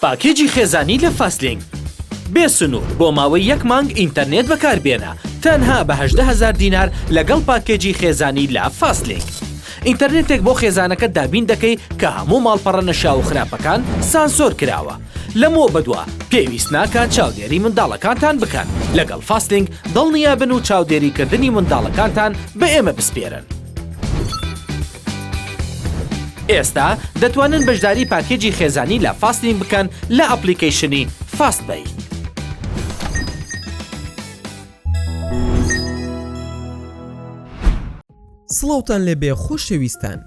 پاکێجی خێزانی لە فاستلینگ بێسنوور بۆ ماوەی 1 مانگ ئینتەرنێت بەکاربێنە تەنها بە 18,000 دینار لەگەڵ پاکێجی خێزانی لە فاستلینگ. ئینتەرنێتێک بۆ خێزانەکەت دابین دەکەی کە هەموو ماڵپەڕە نەشاو و خراپەکان سانسۆر کراوە. لەمۆ بەدووە پێویست ناکات چاودێری منداڵەکانتان بکەن. لەگەڵ فاستلینگ دڵنیابن و چاودێریکردنی منداڵەکانتان بە ئێمە بسپێرن. ئێستا دەتوانن بەشداری پاکێجی خێزانی لە فاستلینگ بکەن لە ئەپلیکیشنی فاستبەی. سڵاوتان لێبێ خۆشەویستان.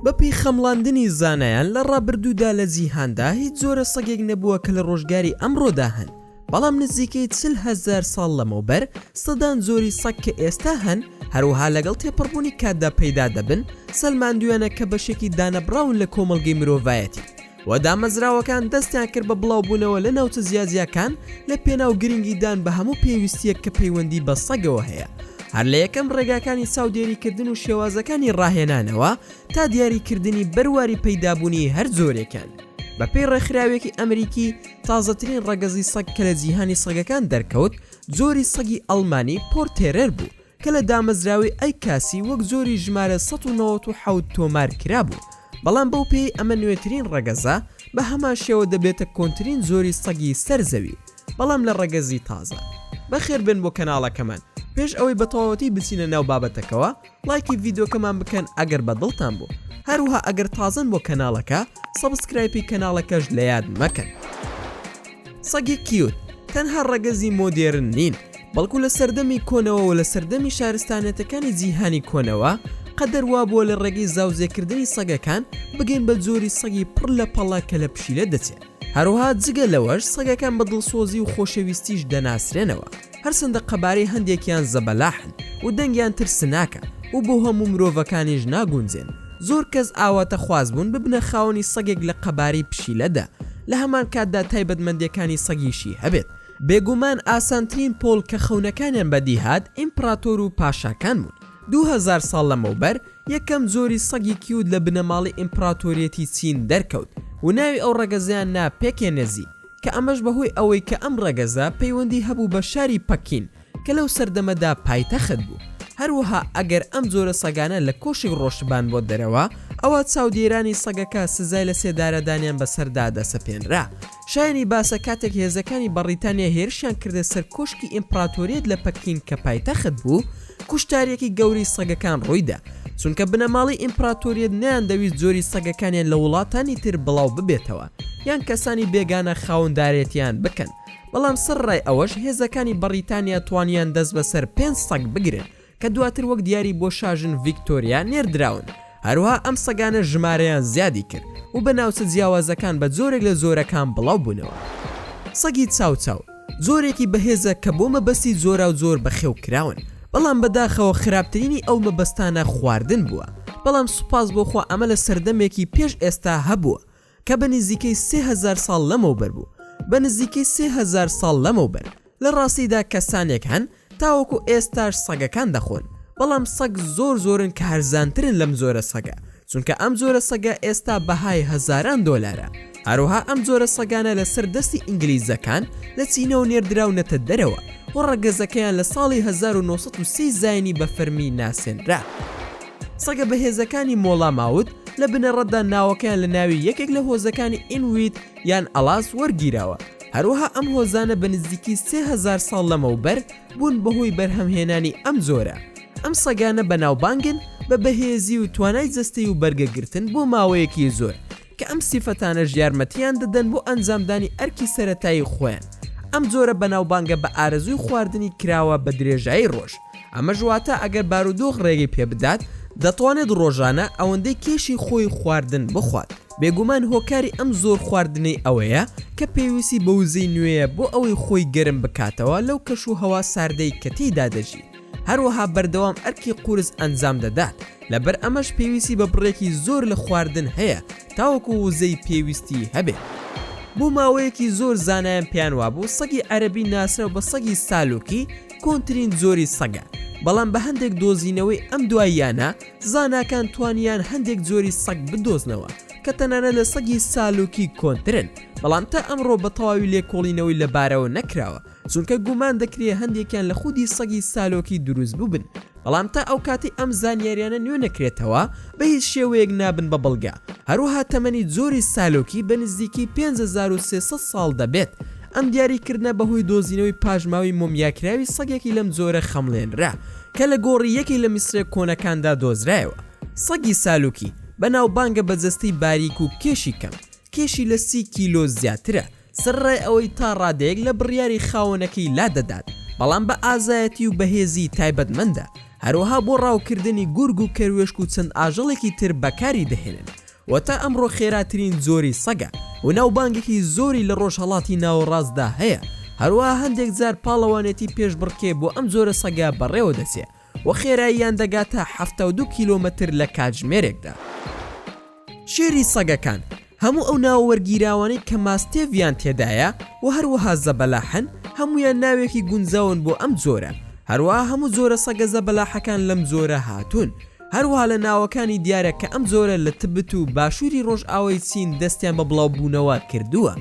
بەپێی خەمڵاندنی زانایان لە ڕابردوودا لە جیهاندا هیچ جۆرە سەگێک نەبووە کە لە ڕۆژگاری ئەمڕۆدا هەن، بەڵام نزیکەی 40,000 ساڵ لەمەوبەر سەدان زۆری سەگ کە ئێستا هەن هەروەها لەگەڵ تێپەڕبوونی کاتدا پەیدا دەبن سەلماندویانە کە بەشێکی دانەبراون لە کۆمەڵگەی مرۆڤایەتی و دامەزراوەکان دەستیان کرد بە بڵاوبوونەوە لە ناوچە زیازیەکان لە پێناو گرنگیدان بە هەموو پێویستیەک کە پەیوەندی بە سەگەوە هەیە، هەر لە یەکەم ڕێگاکانی چاودێریکردن و شێوازەکانی ڕاهێنانەوە تا دیاریکردنی بەرواری پەیدابوونی هەر زۆرێکان. بەپێی ڕێکخراوێکی ئەمریکی تازەترین ڕەگەزی سەگ کە لە جیهانی سەگەکان دەرکەوت زۆری سەگی ئەڵمانی پۆرتێرەر بوو کە لە دامەزراوی ئەی کاسی وەک زۆری ژمارە 197 تۆمار کرابوو، بەڵام بەو پێی ئەمە نوێترین ڕەگەزە بە هەمان شێوە دەبێتە کۆنترین زۆری سەگی سەرزەوی. بەڵام لە ڕەگەزی تازە بەخێر بن بۆ کەناڵەکەمان. پێش ئەوەی بەتەواوەتی بچینە ناو بابەتەکەوە لایکی ڤیدۆکەمان بکەن ئەگەر بەدڵتان بوو، هەروها ئەگەر تازن بۆ کەناڵەکە سەبسکرایبی کەناڵەکەش لە یاد مەکەن. سەگی کیوت تەنها ڕەگەزی مۆدێرن نین، بەڵکو لە سەردەمی کۆنەوە و لە سەردەمی شارستانەتەکانی جیهانی کۆنەوە قەدەروا بووە لە ڕێگەی زاوزێکردنی سەگەکان بگەین بە جۆری سەگی پڕ لە پەڵا کە لە پشیلە دەچێت. هەروها جگە لەوەش سەگەکان بە دڵسۆزی و خۆشەویستیش دەناسرێنەوە، هەرچەندە قەبارەی هەندێکیان زەبەلاحن و دەنگیان ترسناکە و بۆ هەموو مرۆڤەکانیش ناگونجێن. زۆر کەس ئاواتە خواز بوون ببنە خاوەنی سەگێک لە قەبارەی پشیلەدا، لە هەمان کاتدا تایبەتمەندیەکانی سەگیشی هەبێت. بێگومان ئاسانترین پۆل کە خەونەکانیان بەدیهات ئیمپراتۆر و پاشاکان بوون. 2000 ساڵ لەمەوبەر یەکەم زۆری سەگی کیوت لە بنەماڵی ئیمپراتۆریەتی چین دەرکەوت و ناوی ئەو ڕەگەزیان نا پێکێنێزی، کە ئەمەش بەهۆی ئەوەی کە ئەم ڕەگەزە پەیوەندی هەبوو بە شاری پەکین کە لەو سەردەمەدا پایتەخت بوو. هەروەها ئەگەر ئەم جۆرە سەگانە لە کۆشی ڕۆشتبان بۆ دەرەوە ئەوە چاودێرانی سەگەکە سزای لە سێدارەدانیان بەسەردا دەسەپێنرا. شایانی باسە کاتێک هێزەکانی بەریتانیا هێرشیان کردە سەر کۆشکی ئیمپراتۆریەت لە پەکین کە پایتەخت بوو، کوشتارێکی گەوری سەگەکان ڕوویدا، چونکە بنەماڵی ئیمپراتۆریەت نەیاندەویست زۆری سەگەکانیان لە وڵاتانی تر بڵاو ببێتەوە یان کەسانی بێگانە خاوەندارێتیان بکەن. بەڵام سەرڕای ئەوەش هێزەکانی بەریتانیا توانیان دەست بەسەر 5 سەگ بگرن کە دواتر وەک دیاری بۆ شاژن ڤیکتۆریا نێردراون. هەروها ئەم سەگانە ژمارەیان زیادی کرد و بە ناوچە جیاوازەکان بە جۆرێک لە زۆرەکان بڵاو بوونەوە. سەگی چاوچاو زۆرێکی بەهێزە کە بۆ مەبەستی زۆرا و زۆر بەخێو کراون، بەڵام بەداخەوە خراپترینی ئەو مەبەستانە خواردن بووە. بەڵام سوپاس بۆخوا ئەمە لە سەردەمێکی پێش ئێستا هەبووە کە بە نزیکەی 3000 ساڵ لەمەوبەر بوو. بە نزیکەی 3000 ساڵ لەمەوبەر لە ڕاستیدا کەسانێک هەن تاوەکو ئێستاش سەگەکان دەخۆن، بەڵام سەگ زۆرن کە هەرزانترن لەم زۆرە سەگە، چونکە ئەم زۆرە سەگە ئێستا بەهای هەزاران دۆلارە. هەروها ئەم زۆرە سەگانە لە سەر دەستی ئینگلیزەکان لە چینەوە نێردراونەتە دەرەوە و ڕەگەزەکەیان لە ساڵی 1930 زاینی بە فەرمی ناسێنرا. سەگە بەهێزەکانی مۆڵا ماوت لە بنەڕەتدا ناوەکەیان لە ناوی یەکێک لە هۆزەکانی ئینویت یان ئەلاس وەرگیراوە. هەروەها ئەم هۆزانە بە نزیکی 3000 ساڵ لەمەوبەر بوون بەهۆی بەرهەمهێنانی ئەم زۆرە. ئەم سەگانە بەناوبانگن بە بەهێزی و توانای جەستەی و بەرگەگرتن بۆ ماوەیەکی زۆر کە ئەم سیفەتانەش یارمەتیان دەدەن بۆ ئەنجامدانی ئەرکی سەرەتایی خۆیان. ئەم جۆرە بەناوبانگە بە ئارەزوی خواردنی کراوە بە درێژایی ڕۆژ. ئەمە ژواتە ئەگەر بارودۆخ ڕێگەی پێ بدات دەتوانێت ڕۆژانە ئەوەندەی کێشی خۆی خواردن بخوات. بێگومان هۆکاری ئەم زۆر خواردنەی ئەوەیە کە پێویستی بە وزەی نوێیە بۆ ئەوەی خۆی گەرم بکاتەوە لەو کەش و هەوا ساردەی کە تێیدا دەژی. هەروەها بەردەوام ئەرکی قورس ئەنجام دەدات، لەبەر ئەمەش پێویستی بە بڕێکی زۆر لە خواردن هەیە تاوەکو وزەی پێویستی هەبێت. بۆ ماوەیەکی زۆر زانایان پیان وابوو سەگی عەرەبی ناسرەوە بە سەگی سالۆکی کۆنترین زۆری سەگە، بەڵام بە هەندێک دۆزینەوەی ئەم دواییانە زاناکان توانیان هەندێک جۆری سەگ بدۆزنەوە کە تەنانە لە سەگی سالوکی کۆنترن، بەڵام تا ئەمڕۆ بە تەواوی لێکۆڵینەوەی لەبارەوە نەکراوە، چونکە گومان دەکرێت هەندێکیان لە خودی سەگی سالۆکی دروست بووبن، بەڵام تا ئەو کاتی ئەم زانیاریانە نوێ نەکرێتەوە بە هیچ شێوەیەک نابن بە بەڵگا. هەروەها تەمەنی جۆری سالۆکی بە نزیکی 5300 ساڵ دەبێت. ئەم دیاریکردنە بەهۆی دۆزینەوەی پاژماوی مۆمیاکراوی سەگێکی لەم جۆرە خەمڵێنرا کە لە گۆڕی یەکی لە میسرە کۆنەکاندا دۆزرایەوە. سەگی سالوکی بەناوبانگە بەجەستەی باریک و کێشی کەم، کێشی لە 30 کیلۆ زیاترە، سەرڕای ئەوەی تا ڕادەیەک لە بڕیاری خاوەنەکەی لا دەدات، بەڵام بە ئازایەتی و بەهێزی تایبەتمەندە. هەروەها بۆ ڕاوکردنی گورگ و کەروێشک و چەند ئاژەڵێکی تر بەکاری دەهێنن، و تا ئەمڕۆ خێراترین جۆری سەگە و ناوبانگێکی زۆری لە ڕۆژهەڵاتی ناوەڕاستدا هەیە. هەروەها هەندێک جار پاڵەوانێتی پێش بڕکێ بۆ ئەم جۆرە سەگا بەڕێوە دەچێت و خێراییان دەگاتە 72 کیلۆمەتر لە کاتژمێرێکدا. شێری سەگەکان هەموو ئەو ناوەوەرگیراوانەی کە ماستێڤیان تێدایە و هەروەها زەبەلاحن هەمویان ناوێکی گونجاون بۆ ئەم جۆرە. هەروەها هەموو جۆرە سەگە زەبەلاحەکان لەم جۆرە هاتوون. هەروەها لە ناوەکانی دیارە کە ئەم جۆرە لە تبت و باشووری ڕۆژئاوای چین دەستیان بە بڵاوبوونەوە کردووە.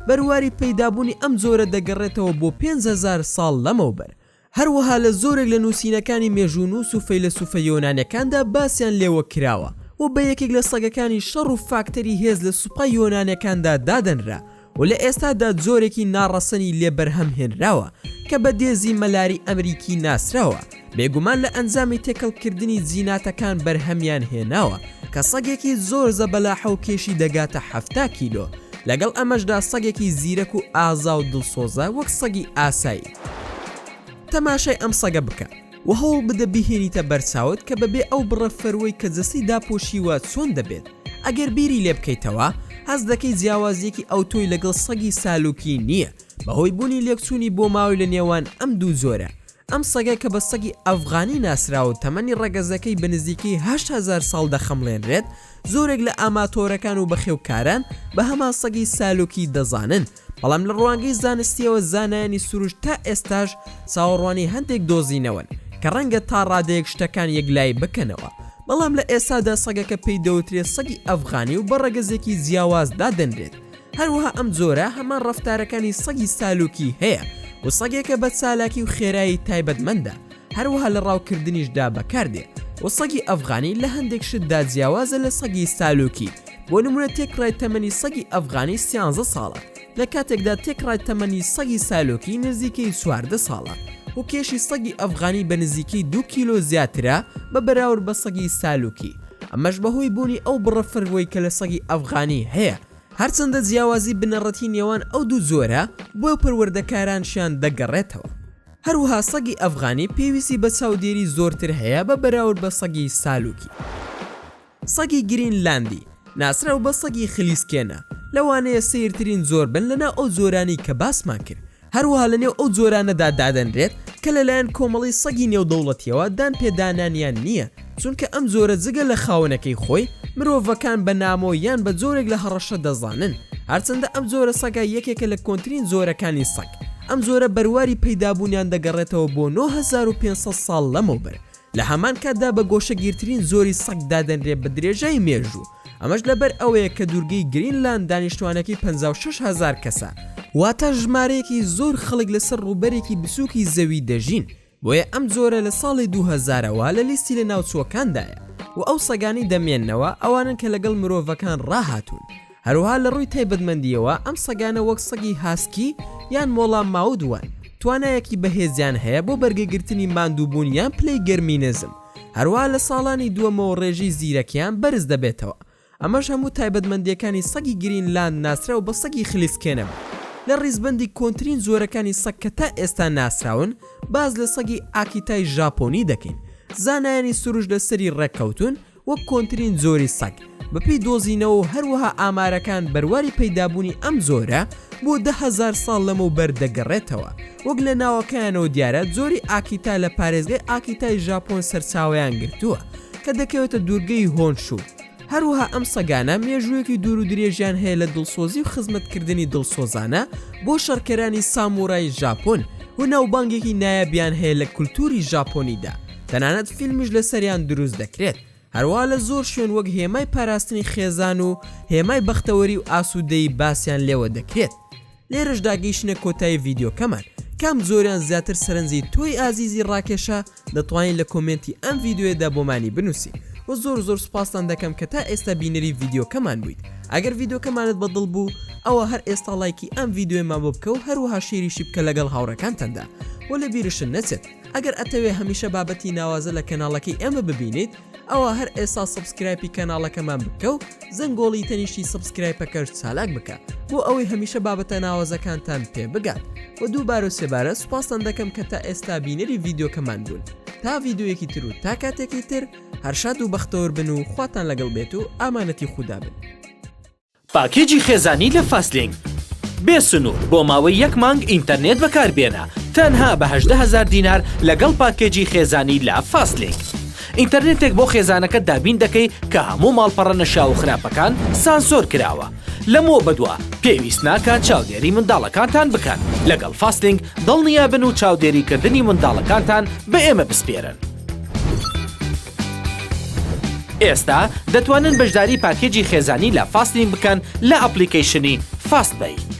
بەرواری پەیدابوونی ئەم جۆرە دەگەڕێتەوە بۆ 5000 ساڵ لەمەوبەر. هەروەها لە زۆرێک لە نووسینەکانی مێژوونووس و فەیلسوفە یۆنانیەکاندا باسییان لێوە کراوە و بە یەکێک لە سەگەکانی شەڕ و فاکتەری هێز لە سوپای یۆنانیەکاندا دادەنرا و لە ئێستادا جۆرێکی ناڕەسەنی لێ بەرهەم هێنراوە کە بە دێزی مەلاری ئەمریکی ناسراوە. بێگومان لە ئەنجامی تێکەڵکردنی جیناتەکان بەرهەمیان هێناوە کە سەگێکی زۆر زەبەلاحە و کێشی دەگاتە 70 کیلۆ. لەگەڵ ئەمەشدا سەگێکی زیرەک و ئازا و دڵسۆزە وەک سەگی ئاسایی. تەماشای ئەم سەگە بکە و هەوڵ بدە بیهێنیتە بەرچاوت کە بەبێ ئەو بڕە فەروەی کە جەسی داپۆشیوە چۆن دەبێت. ئەگەر بیری لێ بکەیتەوە هەز دەکەی جیاوازیەکی ئەو تۆی لەگەڵ سەگی سالوکی نییە بەهۆی بوونی لێکچوونی بۆ ماوەی لە نێوان ئەم دوو جۆرە. ئەم سەگە کە بە سەگی ئەفغانی ناسراوە و تەمەنی ڕەگەزەکەی بە نزیکی 8000 ساڵ دەخەمڵێنرێت، زۆرێک لە ئاماتۆرەکان و بەخێوکاران بە هەمان سەگی سالوکی دەزانن، بەڵام لە ڕوانگەی زانستیەوە زانایانی سروش تا ئێستاش چاوەڕوانی هەندێک دۆزینەوەن کە ڕەنگە تا ڕادەیەک شتەکان یەکلای بکەنەوە. بەڵام لە ئێستادا سەگەکە پێی دەوترێت سەگی ئەفغانی و بە ڕەگەزێکی جیاواز دادەنرێت. هەروەها ئەم جۆرە هەمان ڕەفتارەکانی سەگی سالوکی هەیە و سەگێکە بە چالاکی و خێرایی تایبەتمەندە، هەروەها لە ڕاوکردنیشدا بەکاردێت و سەگی ئەفغانی لە هەندێک شتدا جیاوازە لە سەگی سالوکی. بۆ نمونە تێکڕای تەمەنی سەگی ئەفغانی 13 ساڵە، لە کاتێکدا تێکڕای تەمەنی سەگی سالوکی نزیکەی 14 ساڵە و کێشی سەگی ئەفغانی بە نزیکەی 2 کیلۆ زیاترە بە بەراورد بە سەگی سالوکی. ئەمەش بەهۆی بوونی ئەو بڕە فەروەی کە لە سەگی ئەفغانی هەیە. هەرچەندە جیاوازی بنەڕەتی نێوان ئەو دوو زۆرە بۆ پەروەردەکارانشیان دەگەڕێتەوە. هەروەها سەگی ئەفغانی پێویستی بە چاودێری زۆرتر هەیە بە بەراورد بە سەگی سالوکی. سەگی گرینلاندی ناسراو بە سەگی خلیسکێنە، لەوانەیە سیرترین زۆر بن لەناو ئەو زۆرانی کە باسمان کرد. هەروەها لەنێو ئەو جۆرانەدا دادەنرێت کە لەلایەن کۆمەڵی سەگی نێودەوڵەتیەوە دان پێدانانیان نییە، چونکە ئەم جۆرە جگە لە خاوەنەکەی خۆی مرۆڤەکان بە نامۆ یان بە جۆرێک لە هەڕەشە دەزانن. هەرچەندە ئەم جۆرە سەگا یەکێکە لە کۆنترین زۆرەکانی سەگ. ئەم جۆرە بەرواری پەیدابوونیان دەگەڕێتەوە بۆ 9500 ساڵ لەمەوبەر. لە هەمان کاتدا بە گۆشەگیرترین زۆری سەگ دادەنرێت بە درێژای مێژوو. ئەمەش لەبەر ئەوەیە کە دوورگەی گرینلاند دانیشتوانەکەی 56000 کەسە، واتە ژمارەیەکی زۆر خەڵک لەسەر ڕووبەرێکی بچووکی زەوی دەژین. بۆیە ئەم جۆرە لە ساڵی 2000ەوە لە لیستی لە ناوچووەکاندایە و ئەو سەگانی دەمێننەوە ئەوانن کە لەگەڵ مرۆڤەکان ڕاهاتوون. هەروەها لە ڕووی تایبەتمەندیەوە ئەم سەگانە وەک سەگی هاسکی یان مۆڵا ماودوان توانایەکی بەهێزیان هەیە بۆ بەرگەگرتنی ماندووبوون یان پلەی گەرمی نەزم. هەروەها لە ساڵانی دووەمەوە ڕێژی زیرەکیان بەرز دەبێتەوە. ئەمەش هەموو تایبەتمەندیەکانی سەگی گرینلاند ناسرا و بە سەگی خلیسکێنە. لە ڕیزبەندی کۆنترین زۆرەکانی سەگ کە تا ئێستا ناسراون باز لە سەگی ئاکیتای ژاپۆنی دەکەین. زانایانی سروش لەسەری ڕێککەوتون وەک کۆنترین زۆری سەگ بەپێی دۆزینەوە و هەروەها ئامارەکان بەرواری پەیدابوونی ئەم زۆرە بۆ 10,000 ساڵ لەمەوبەر دەگەڕێتەوە. وەک لە ناوەکەیانەوە دیارە جۆری ئاکیتا لە پارێزگای ئاکیتای ژاپۆن سەرچاوەیان گرتووە کە دەکەوێتە دوورگەی هۆنشو. هەروەها ئەم سەگانە مێژوویەکی دوور و درێژیان هەیە لە دڵسۆزی و خزمەتکردنی دڵسۆزانە بۆ شەڕکەرانی سامورای ژاپۆن و ناوبانگێکی نایابیان هەیە لە کولتوری ژاپۆنیدا. تەنانەت فیلمیش لەسەریان دروست دەکرێت. هەروە لە زۆر شوێن وەک هێمای پاراستنی خێزان و هێمای بەختەوەری و ئاسوودەی باسییان لێوە دەکرێت. لێرەشدا گەیشتنە کۆتایی ڤیدیۆکەمان کام زۆریان زیاتر سەرنجی تۆی ئازیزی ڕاکێشە دەتوانین لە کۆمنتی ئەم ڤیددیوێدا بۆمانی بنووسی و زۆر سوپاسان دەکەم کە تا ئێستا بینەری ڤیدیۆکەمان بوویت. ئەگەر ڤیدیۆکەمانت بەدڵ بوو ئەوە هەر ئێستا لایکی ئەم ڤیددیۆمان بۆ بکە و هەروەها شێریشی بکە لەگەڵ هاوڕەکانتاندا و لە بیرشن نەچێت ئەگەر ئەتەوێ هەمیشە بابەتی ناوازە لە کەناڵەکەی ئێمە ببینیت ئەوە هەر ئێستا سبسکرایبی کەناڵەکەمان بکە و زەنگۆڵی تەنیشتی سبسکرایبەکەش چالاک بکە بۆ ئەوەی هەمیشە بابەتە ناوازەکانتان پێ بگات و دووبارە و سێبارە سوپاسان دەکەم کە تا ئێستا بینەری ڤیدیۆکەمان بوون. تا ڤیدیۆیەکی تر و تا کاتێکی تر هەرشاد و بەختەوەر بن و خواتان لەگەڵ بێت و ئامانەتی خودا بن. پاکێجی خێزانی لە فاستلینگ بێ سنوور بۆ ماوەی 1 مانگ ئینتەرنێت بەکاربێنە تەنها بە 18,000 دینار لەگەڵ پاکێجی خێزانی لە فاستلینگ. ئینتەرنێتێک بۆ خێزانەکە دابین دەکەی کە هەموو ماڵپەڕە نەشا و خراپەکان سانسۆر کراوە. لەمەوە بەدووە پێویست ناکات چاودێری منداڵەکانتان بکەن. لەگەڵ فاستلینگ دڵنیا بن و چاودێریکردنی منداڵەکانتان بە ئێمە بسپێرن. ئێستا دەتوانن بەشداری پاکێجی خێزانی لە فاستلینگ بکەن لە ئەپلیکیشنی فاستبەی.